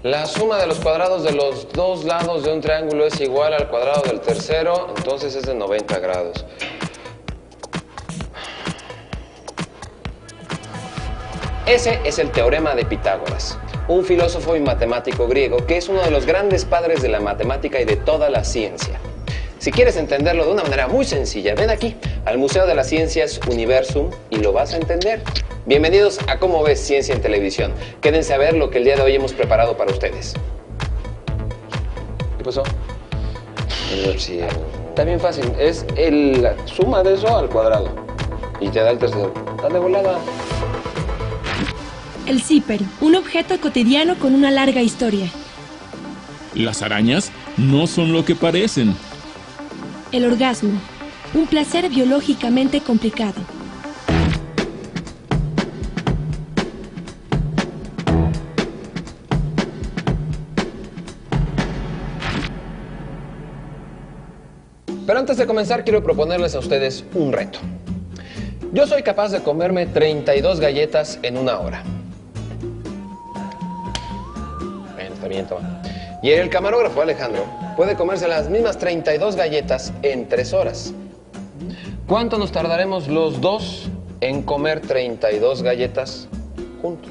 La suma de los cuadrados de los dos lados de un triángulo es igual al cuadrado del tercero, entonces es de 90 grados. Ese es el teorema de Pitágoras, un filósofo y matemático griego que es uno de los grandes padres de la matemática y de toda la ciencia. Si quieres entenderlo de una manera muy sencilla, ven aquí al Museo de las Ciencias Universum y lo vas a entender. Bienvenidos a Cómo ves Ciencia en Televisión. Quédense a ver lo que el día de hoy hemos preparado para ustedes. ¿Qué pasó? Sí, está bien fácil. Es la suma de eso al cuadrado. Y te da el tercero. Dale volada. El zipper, un objeto cotidiano con una larga historia. Las arañas no son lo que parecen. El orgasmo, un placer biológicamente complicado. Pero antes de comenzar, quiero proponerles a ustedes un reto. Yo soy capaz de comerme 32 galletas en una hora. Bueno, está bien, toma. Y el camarógrafo Alejandro puede comerse las mismas 32 galletas en 3 horas. ¿Cuánto nos tardaremos los dos en comer 32 galletas juntos?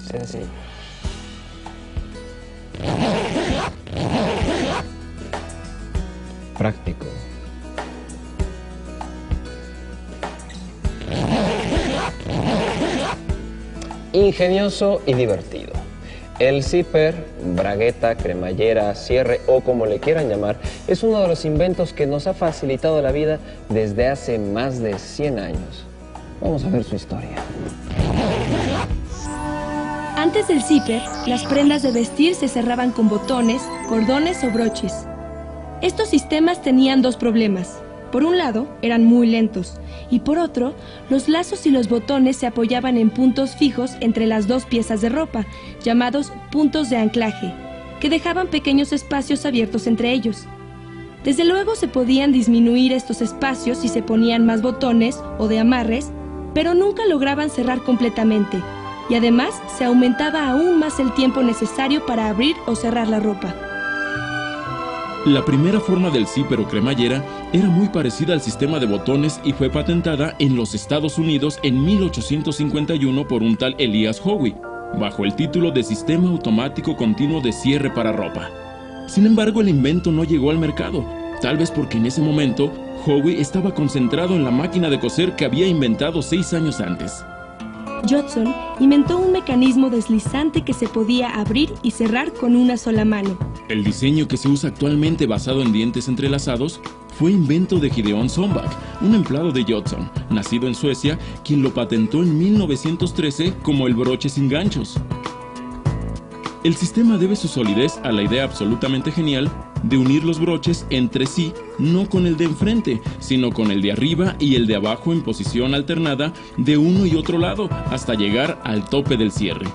Sencillo. Práctico. Ingenioso y divertido. El zipper, bragueta, cremallera, cierre o como le quieran llamar, es uno de los inventos que nos ha facilitado la vida desde hace más de 100 años. Vamos a ver su historia. Antes del zipper, las prendas de vestir se cerraban con botones, cordones o broches. Estos sistemas tenían dos problemas. Por un lado, eran muy lentos, y por otro, los lazos y los botones se apoyaban en puntos fijos entre las dos piezas de ropa, llamados puntos de anclaje, que dejaban pequeños espacios abiertos entre ellos. Desde luego se podían disminuir estos espacios si se ponían más botones o de amarres, pero nunca lograban cerrar completamente, y además se aumentaba aún más el tiempo necesario para abrir o cerrar la ropa. La primera forma del zipper o cremallera era muy parecida al sistema de botones y fue patentada en los Estados Unidos en 1851 por un tal Elias Howe, bajo el título de Sistema Automático Continuo de Cierre para Ropa. Sin embargo, el invento no llegó al mercado, tal vez porque en ese momento Howe estaba concentrado en la máquina de coser que había inventado 6 años antes. Judson inventó un mecanismo deslizante que se podía abrir y cerrar con una sola mano. El diseño que se usa actualmente basado en dientes entrelazados fue invento de Gideon Sombach, un empleado de Judson, nacido en Suecia, quien lo patentó en 1913 como el broche sin ganchos. El sistema debe su solidez a la idea absolutamente genial de unir los broches entre sí, no con el de enfrente, sino con el de arriba y el de abajo en posición alternada de uno y otro lado, hasta llegar al tope del cierre.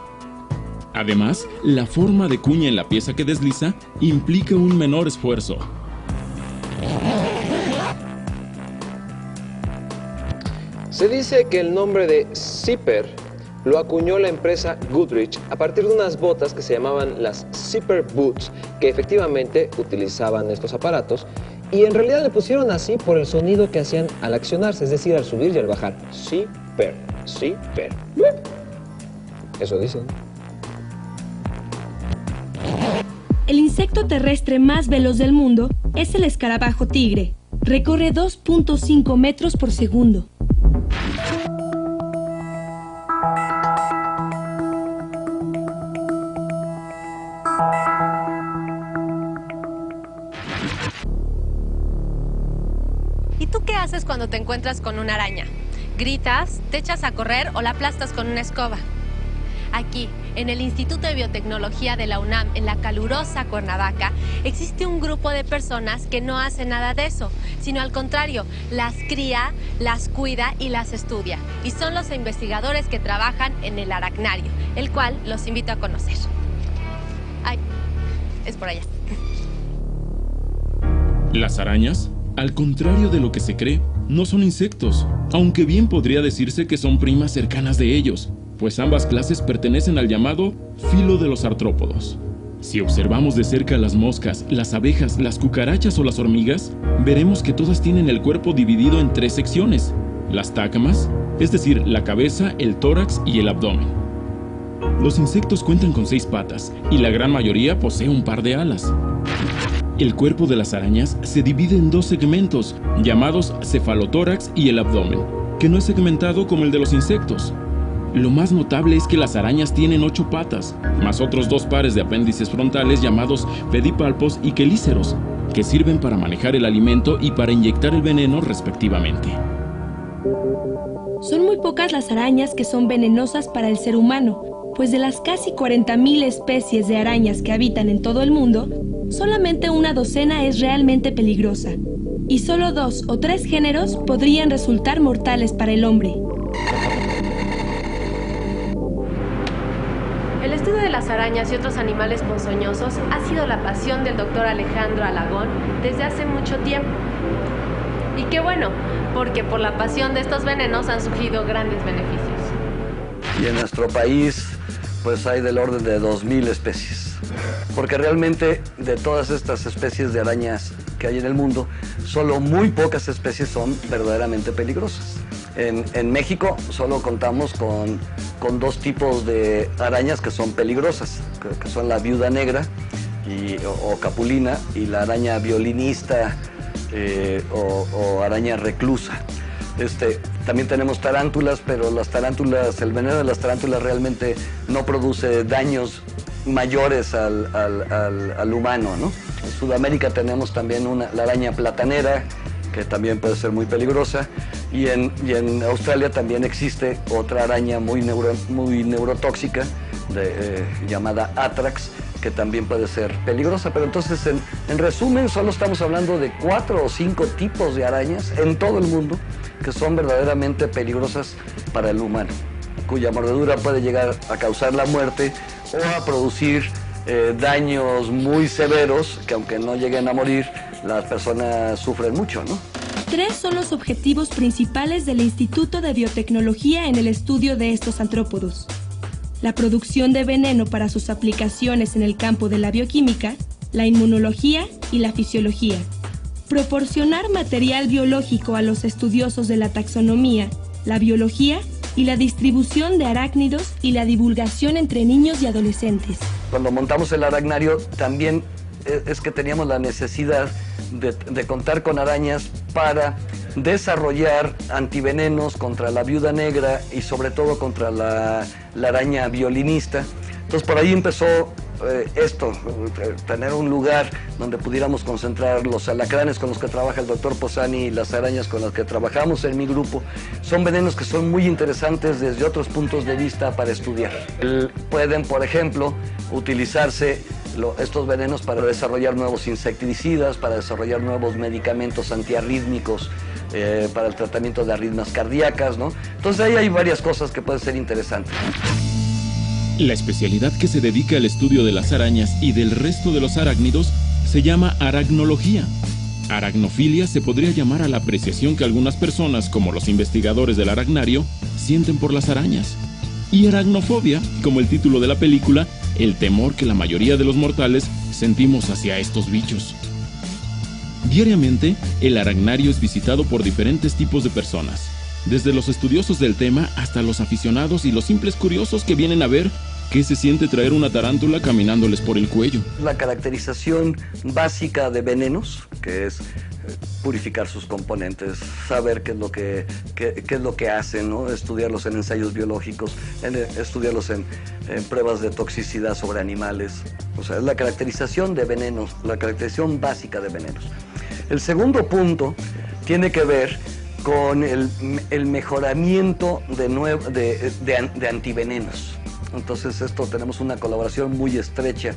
Además, la forma de cuña en la pieza que desliza implica un menor esfuerzo. Se dice que el nombre de zipper lo acuñó la empresa Goodrich a partir de unas botas que se llamaban las zipper boots, que efectivamente utilizaban estos aparatos, y en realidad le pusieron así por el sonido que hacían al accionarse, es decir, al subir y al bajar. Zipper, zipper. Eso dicen. El insecto terrestre más veloz del mundo es el escarabajo tigre. Recorre 2.5 metros por segundo. ¿Y tú qué haces cuando te encuentras con una araña? ¿Gritas, te echas a correr o la aplastas con una escoba? Aquí, en el Instituto de Biotecnología de la UNAM, en la calurosa Cuernavaca, existe un grupo de personas que no hace nada de eso, sino al contrario, las cría, las cuida y las estudia. Y son los investigadores que trabajan en el aracnario, el cual los invito a conocer. Ay, es por allá. Las arañas, al contrario de lo que se cree, no son insectos, aunque bien podría decirse que son primas cercanas de ellos, pues ambas clases pertenecen al llamado filo de los artrópodos. Si observamos de cerca las moscas, las abejas, las cucarachas o las hormigas, veremos que todas tienen el cuerpo dividido en 3 secciones: las tácamas, es decir, la cabeza, el tórax y el abdomen. Los insectos cuentan con 6 patas y la gran mayoría posee un par de alas. El cuerpo de las arañas se divide en 2 segmentos, llamados cefalotórax y el abdomen, que no es segmentado como el de los insectos. Lo más notable es que las arañas tienen 8 patas, más otros 2 pares de apéndices frontales llamados pedipalpos y quelíceros, que sirven para manejar el alimento y para inyectar el veneno respectivamente. Son muy pocas las arañas que son venenosas para el ser humano, pues de las casi 40.000 especies de arañas que habitan en todo el mundo, solamente una docena es realmente peligrosa, y solo 2 o 3 géneros podrían resultar mortales para el hombre. El estudio de las arañas y otros animales ponzoñosos ha sido la pasión del doctor Alejandro Alagón desde hace mucho tiempo. Y qué bueno, porque por la pasión de estos venenos han surgido grandes beneficios. Y en nuestro país, pues hay del orden de 2.000 especies. Porque realmente de todas estas especies de arañas que hay en el mundo, solo muy pocas especies son verdaderamente peligrosas. En México solo contamos con 2 tipos de arañas que son peligrosas, que son la viuda negra o capulina y la araña violinista o araña reclusa. También tenemos tarántulas, pero las tarántulas, el veneno de las tarántulas realmente no produce daños mayores al humano, ¿no? En Sudamérica tenemos también la araña platanera, que también puede ser muy peligrosa, y en Australia también existe otra araña muy neurotóxica llamada Atrax, que también puede ser peligrosa. Pero entonces, en resumen, solo estamos hablando de 4 o 5 tipos de arañas en todo el mundo que son verdaderamente peligrosas para el humano, cuya mordedura puede llegar a causar la muerte o a producir daños muy severos que, aunque no lleguen a morir, las personas sufren mucho, ¿no? 3 son los objetivos principales del Instituto de Biotecnología en el estudio de estos artrópodos: la producción de veneno para sus aplicaciones en el campo de la bioquímica, la inmunología y la fisiología; proporcionar material biológico a los estudiosos de la taxonomía, la biología y la distribución de arácnidos y la divulgación entre niños y adolescentes. Cuando montamos el aracnario también es que teníamos la necesidad de contar con arañas para desarrollar antivenenos contra la viuda negra y sobre todo contra la araña violinista. Entonces por ahí empezó tener un lugar donde pudiéramos concentrar los alacranes con los que trabaja el doctor Posani y las arañas con las que trabajamos en mi grupo. Son venenos que son muy interesantes desde otros puntos de vista para estudiar. Pueden, por ejemplo, utilizarse estos venenos para desarrollar nuevos insecticidas, para desarrollar nuevos medicamentos antiarrítmicos, para el tratamiento de arritmias cardíacas, ¿no? Entonces ahí hay varias cosas que pueden ser interesantes. La especialidad que se dedica al estudio de las arañas y del resto de los arácnidos se llama aracnología. Aracnofilia se podría llamar a la apreciación que algunas personas, como los investigadores del aracnario, sienten por las arañas. Y aracnofobia, como el título de la película, el temor que la mayoría de los mortales sentimos hacia estos bichos. Diariamente, el aracnario es visitado por diferentes tipos de personas, desde los estudiosos del tema hasta los aficionados y los simples curiosos que vienen a ver qué se siente traer una tarántula caminándoles por el cuello. La caracterización básica de venenos, que es purificar sus componentes, saber qué es lo que hacen, ¿no? Estudiarlos en ensayos biológicos, estudiarlos en pruebas de toxicidad sobre animales. O sea, es la caracterización de venenos, la caracterización básica de venenos. El segundo punto tiene que ver con el mejoramiento de antivenenos. Entonces tenemos una colaboración muy estrecha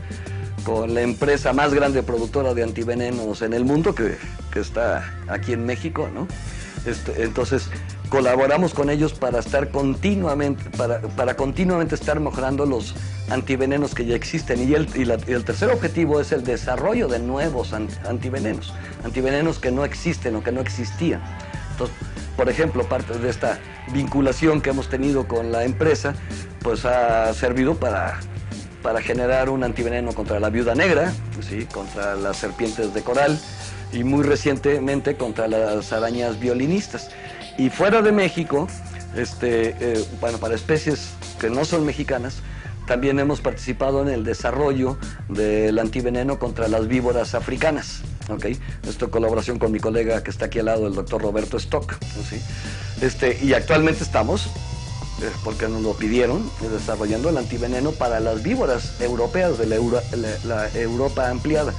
con la empresa más grande productora de antivenenos en el mundo, que está aquí en México, ¿no? Entonces colaboramos con ellos para estar continuamente, para continuamente estar mejorando los antivenenos que ya existen. Y el tercer objetivo es el desarrollo de nuevos antivenenos que no existen o que no existían. Entonces, por ejemplo, parte de esta vinculación que hemos tenido con la empresa, pues ha servido para generar un antiveneno contra la viuda negra, ¿sí? Contra las serpientes de coral y muy recientemente contra las arañas violinistas. Y fuera de México, bueno, para especies que no son mexicanas, también hemos participado en el desarrollo del antiveneno contra las víboras africanas. ¿Okay? Esto en colaboración con mi colega que está aquí al lado, el doctor Roberto Stock, ¿sí? Y actualmente estamos, porque nos lo pidieron, desarrollando el antiveneno para las víboras europeas de la Europa ampliada.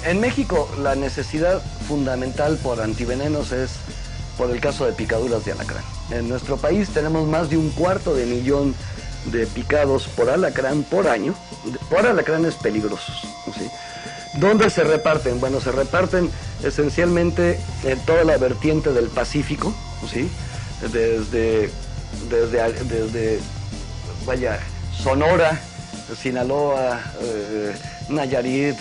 En México la necesidad fundamental por antivenenos es por el caso de picaduras de alacrán. En nuestro país tenemos más de 250,000 de picados por alacrán por año, por alacranes peligrosos, ¿sí? ¿Dónde se reparten? Bueno, se reparten esencialmente en toda la vertiente del Pacífico, ¿sí? Desde Sonora, Sinaloa, Nayarit,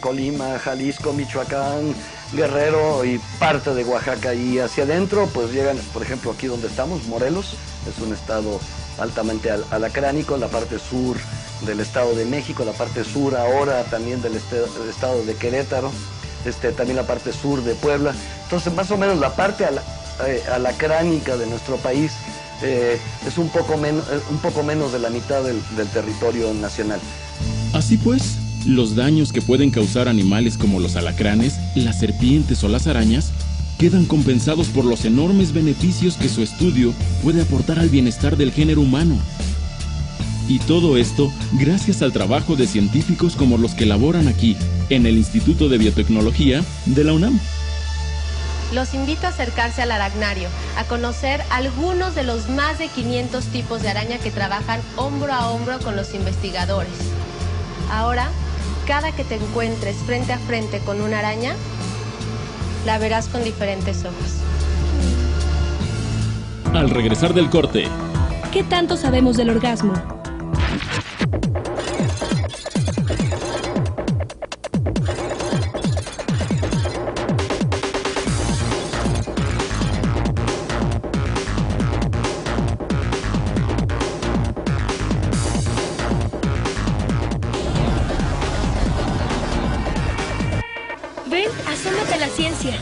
Colima, Jalisco, Michoacán, Guerrero y parte de Oaxaca. Y hacia adentro pues llegan, por ejemplo, aquí donde estamos, Morelos, es un estado altamente alacránico, la parte sur del Estado de México, la parte sur ahora también del estado de Querétaro, también la parte sur de Puebla. Entonces más o menos la parte alacránica de nuestro país es un poco menos de la mitad del territorio nacional. Así pues, los daños que pueden causar animales como los alacranes, las serpientes o las arañas quedan compensados por los enormes beneficios que su estudio puede aportar al bienestar del género humano. Y todo esto gracias al trabajo de científicos como los que laboran aquí, en el Instituto de Biotecnología de la UNAM. Los invito a acercarse al aracnario, a conocer algunos de los más de 500 tipos de araña que trabajan hombro a hombro con los investigadores. Ahora, cada que te encuentres frente a frente con una araña, la verás con diferentes ojos. Al regresar del corte, ¿qué tanto sabemos del orgasmo? Ven, asómate a la ciencia.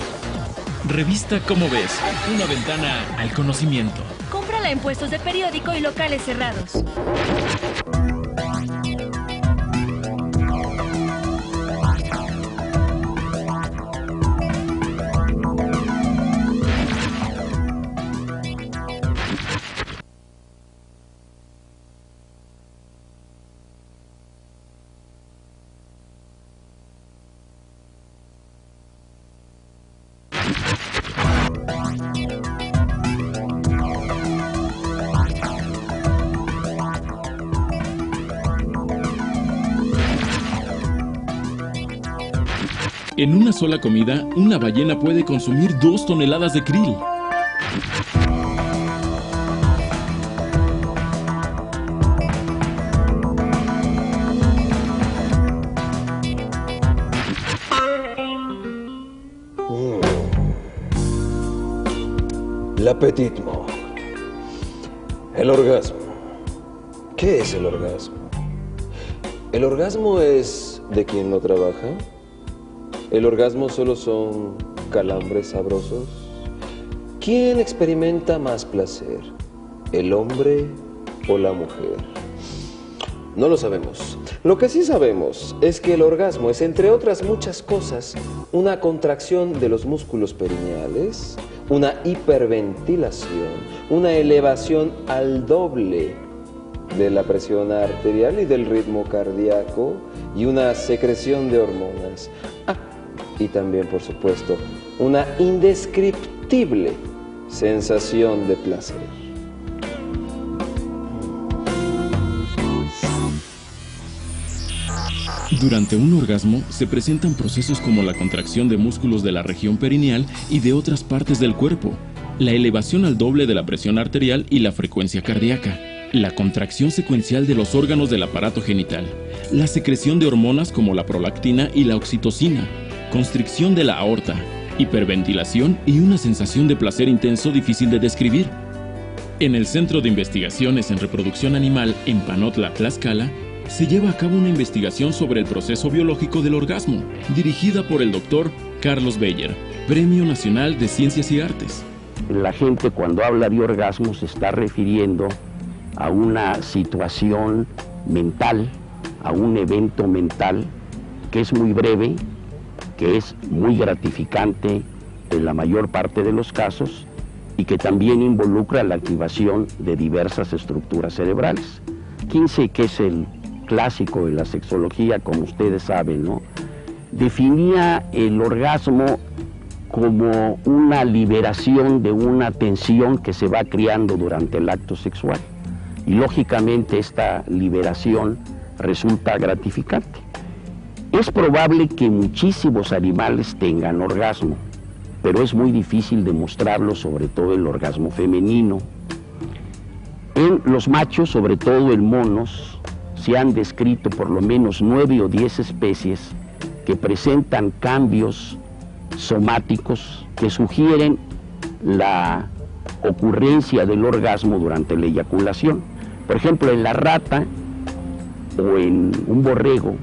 Revista Cómo Ves, una ventana al conocimiento. Cómprala en puestos de periódico y locales cerrados. En una sola comida, una ballena puede consumir 2 toneladas de krill. La petite mort. El orgasmo. ¿Qué es el orgasmo? ¿El orgasmo es de quien no trabaja? ¿El orgasmo solo son calambres sabrosos? ¿Quién experimenta más placer? ¿El hombre o la mujer? No lo sabemos. Lo que sí sabemos es que el orgasmo es, entre otras muchas cosas, una contracción de los músculos perineales, una hiperventilación, una elevación al doble de la presión arterial y del ritmo cardíaco y una secreción de hormonas. Y también, por supuesto, una indescriptible sensación de placer. Durante un orgasmo se presentan procesos como la contracción de músculos de la región perineal y de otras partes del cuerpo, la elevación al doble de la presión arterial y la frecuencia cardíaca, la contracción secuencial de los órganos del aparato genital, la secreción de hormonas como la prolactina y la oxitocina, constricción de la aorta, hiperventilación y una sensación de placer intenso difícil de describir. En el Centro de Investigaciones en Reproducción Animal en Panotla, Tlaxcala, se lleva a cabo una investigación sobre el proceso biológico del orgasmo, dirigida por el doctor Carlos Beyer, Premio Nacional de Ciencias y Artes. La gente cuando habla de orgasmo se está refiriendo a una situación mental, a un evento mental que es muy breve, que es muy gratificante en la mayor parte de los casos y que también involucra la activación de diversas estructuras cerebrales. Kinsey, que es el clásico de la sexología, como ustedes saben, ¿no?, definía el orgasmo como una liberación de una tensión que se va creando durante el acto sexual. Y lógicamente esta liberación resulta gratificante. Es probable que muchísimos animales tengan orgasmo, pero es muy difícil demostrarlo, sobre todo el orgasmo femenino. En los machos, sobre todo en monos, se han descrito por lo menos 9 o 10 especies que presentan cambios somáticos que sugieren la ocurrencia del orgasmo durante la eyaculación. Por ejemplo, en la rata o en un borrego,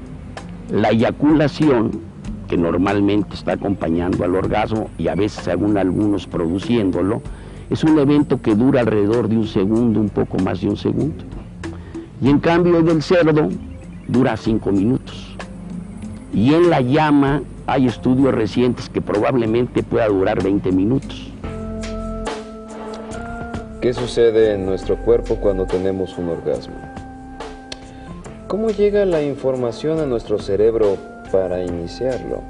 la eyaculación, que normalmente está acompañando al orgasmo y a veces según algunos produciéndolo, es un evento que dura alrededor de un segundo, un poco más de un segundo. Y en cambio en el cerdo dura 5 minutos. Y en la llama hay estudios recientes que probablemente pueda durar 20 minutos. ¿Qué sucede en nuestro cuerpo cuando tenemos un orgasmo? ¿Cómo llega la información a nuestro cerebro para iniciarlo?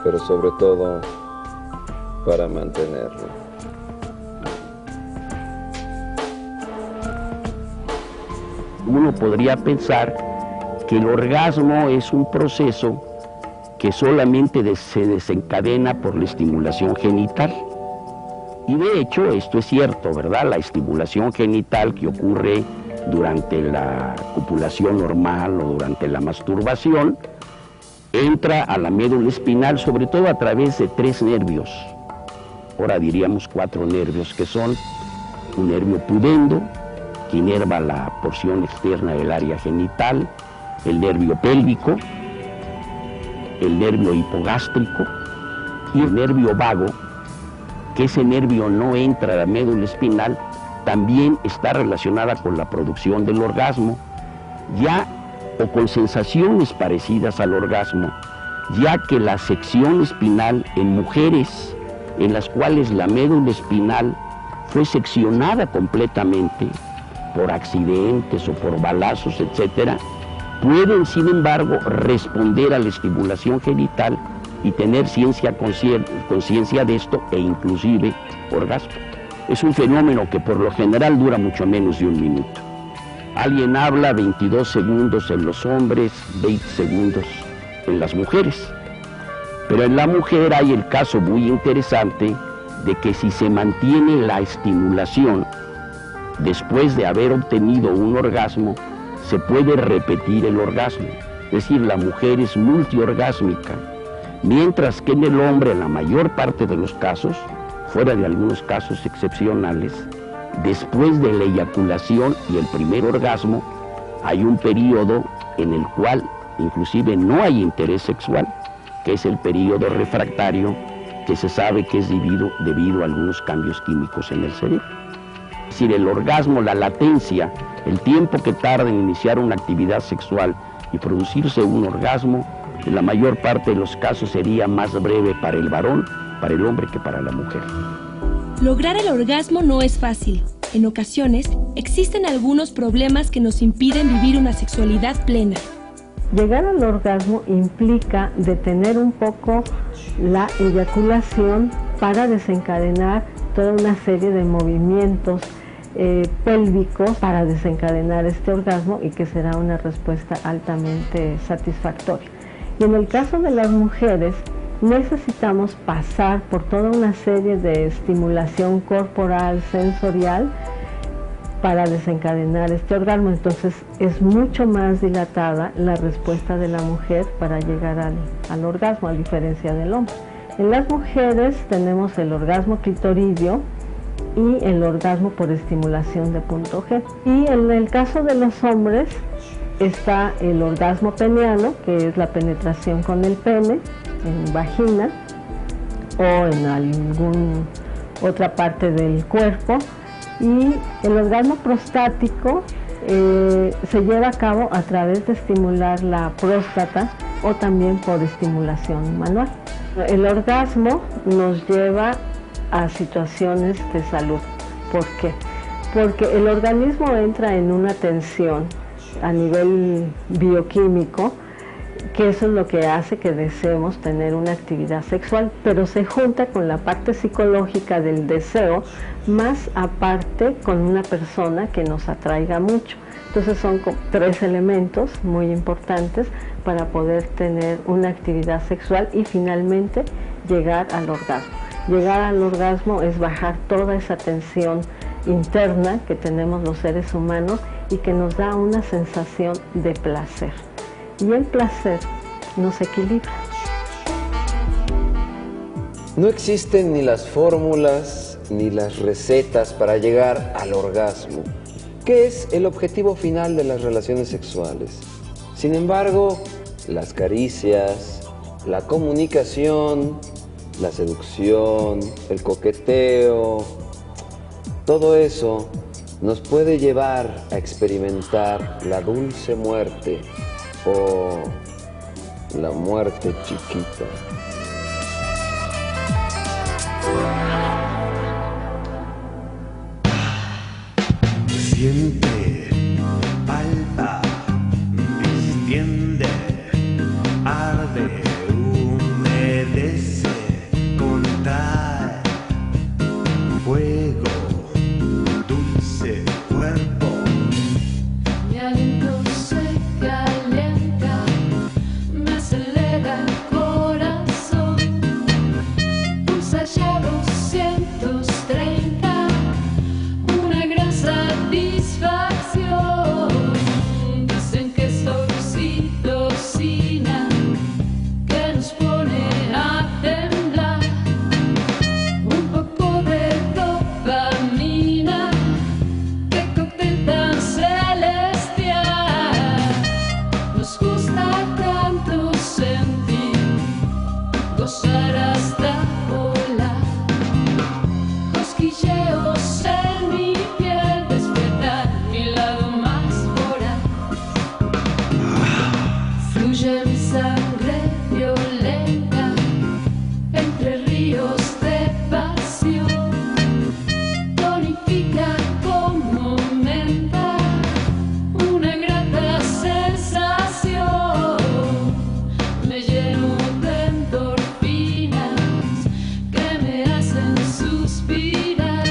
Pero sobre todo, para mantenerlo. Uno podría pensar que el orgasmo es un proceso que solamente se desencadena por la estimulación genital. Y de hecho esto es cierto, ¿verdad? La estimulación genital que ocurre durante la copulación normal o durante la masturbación entra a la médula espinal, sobre todo a través de 3 nervios. Ahora diríamos 4 nervios, que son un nervio pudendo, que inerva la porción externa del área genital, el nervio pélvico, el nervio hipogástrico y el nervio vago, que ese nervio no entra a la médula espinal, también está relacionada con la producción del orgasmo, ya o con sensaciones parecidas al orgasmo, ya que la sección espinal en mujeres en las cuales la médula espinal fue seccionada completamente por accidentes o por balazos, etcétera, pueden sin embargo responder a la estimulación genital y tener conciencia de esto e inclusive orgasmo. Es un fenómeno que por lo general dura mucho menos de un minuto. Alguien habla 22 segundos en los hombres, 20 segundos en las mujeres. Pero en la mujer hay el caso muy interesante de que si se mantiene la estimulación después de haber obtenido un orgasmo, se puede repetir el orgasmo. Es decir, la mujer es multiorgásmica, mientras que en el hombre, en la mayor parte de los casos, fuera de algunos casos excepcionales, después de la eyaculación y el primer orgasmo, hay un periodo en el cual inclusive no hay interés sexual, que es el periodo refractario, que se sabe que es debido a algunos cambios químicos en el cerebro. Es decir, el orgasmo, la latencia, el tiempo que tarda en iniciar una actividad sexual y producirse un orgasmo, en la mayor parte de los casos sería más breve para el varón, para el hombre, que para la mujer. Lograr el orgasmo no es fácil. En ocasiones, existen algunos problemas que nos impiden vivir una sexualidad plena. Llegar al orgasmo implica detener un poco la eyaculación para desencadenar toda una serie de movimientos pélvicos para desencadenar este orgasmo y que será una respuesta altamente satisfactoria. Y en el caso de las mujeres, necesitamos pasar por toda una serie de estimulación corporal, sensorial, para desencadenar este orgasmo. Entonces es mucho más dilatada la respuesta de la mujer para llegar al orgasmo, a diferencia del hombre. En las mujeres tenemos el orgasmo clitoridio y el orgasmo por estimulación de punto G. Y en el caso de los hombres está el orgasmo peniano, que es la penetración con el pene en vagina o en alguna otra parte del cuerpo. Y el orgasmo prostático se lleva a cabo a través de estimular la próstata o también por estimulación manual. El orgasmo nos lleva a situaciones de salud. ¿Por qué? Porque el organismo entra en una tensión a nivel bioquímico, que eso es lo que hace que deseemos tener una actividad sexual, pero se junta con la parte psicológica del deseo, más aparte con una persona que nos atraiga mucho. Entonces son tres elementos muy importantes para poder tener una actividad sexual y finalmente llegar al orgasmo. Llegar al orgasmo es bajar toda esa tensión interna que tenemos los seres humanos y que nos da una sensación de placer. Y el placer nos equilibra. No existen ni las fórmulas ni las recetas para llegar al orgasmo, que es el objetivo final de las relaciones sexuales. Sin embargo, las caricias, la comunicación, la seducción, el coqueteo, todo eso nos puede llevar a experimentar la dulce muerte o la muerte chiquita. Siente, palpa, extiende, arde, humedece, contrae, fuego, dulce cuerpo. Mi aliento se calienta, me acelera el corazón, pulsa ya 230, una gran satisfacción. Dicen que es oxitocina que nos pone a temblar, un poco de dopamina, qué cóctel tan celestial. Nos gusta tanto sentir, gozar hasta volar, cosquilleos en mi piel, despertar mi lado más voraz. Fluye mi sangre violenta entre ríos de pasión, tonifica como menta, una grata sensación. Me lleno de endorfinas que me hacen suspirar.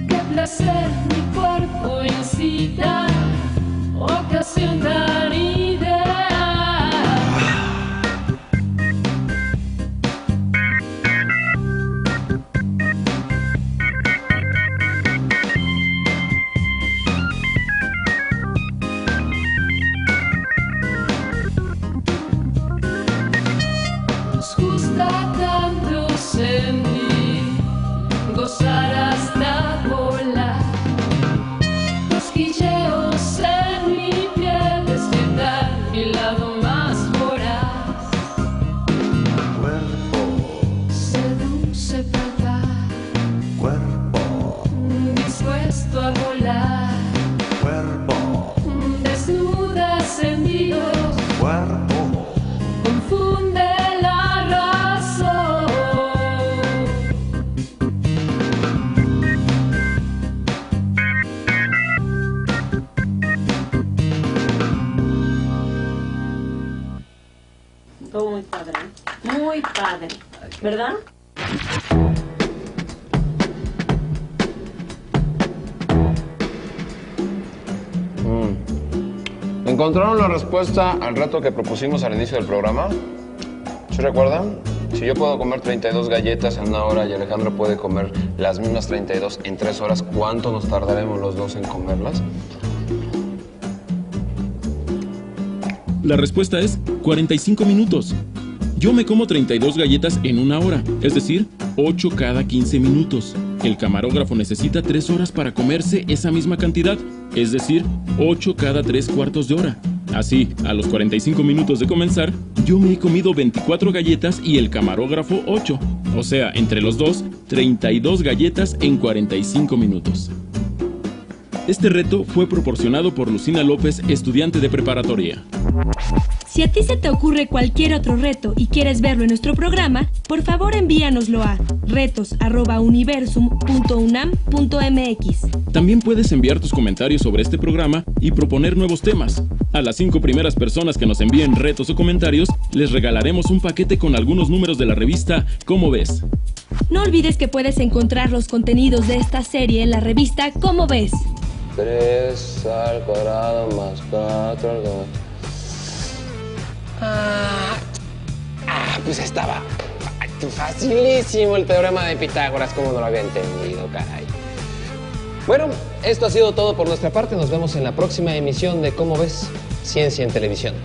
Qué placer mi cuerpo incita, ocasión tan ideal. Nos gusta tanto sentir, gozar hasta volar, cosquilleos en mi piel, despertar mi lado más voraz. Cuerpo, Seduce palpar, cuerpo, dispuesto a volar, cuerpo, desnuda sentidos, cuerpo. confunde la razón. Todo muy padre. Muy muy padre, ¿verdad? ¿Encontraron la respuesta al reto que propusimos al inicio del programa? ¿Sí recuerdan? Si yo puedo comer 32 galletas en una hora y Alejandro puede comer las mismas 32 en 3 horas, ¿cuánto nos tardaremos los dos en comerlas? La respuesta es 45 minutos. Yo me como 32 galletas en una hora, es decir, 8 cada 15 minutos. El camarógrafo necesita 3 horas para comerse esa misma cantidad, es decir, 8 cada 3/4 de hora. Así, a los 45 minutos de comenzar, yo me he comido 24 galletas y el camarógrafo 8. O sea, entre los dos, 32 galletas en 45 minutos. Este reto fue proporcionado por Lucina López, estudiante de preparatoria. Si a ti se te ocurre cualquier otro reto y quieres verlo en nuestro programa, por favor envíanoslo a retos@universum.unam.mx. También puedes enviar tus comentarios sobre este programa y proponer nuevos temas. A las 5 primeras personas que nos envíen retos o comentarios, les regalaremos un paquete con algunos números de la revista ¿Cómo ves? No olvides que puedes encontrar los contenidos de esta serie en la revista ¿Cómo ves? 3 al cuadrado más 4 al cuadrado. Pues estaba facilísimo el teorema de Pitágoras, como no lo había entendido, caray. Bueno, esto ha sido todo por nuestra parte. Nos vemos en la próxima emisión de ¿Cómo ves? Ciencia en Televisión.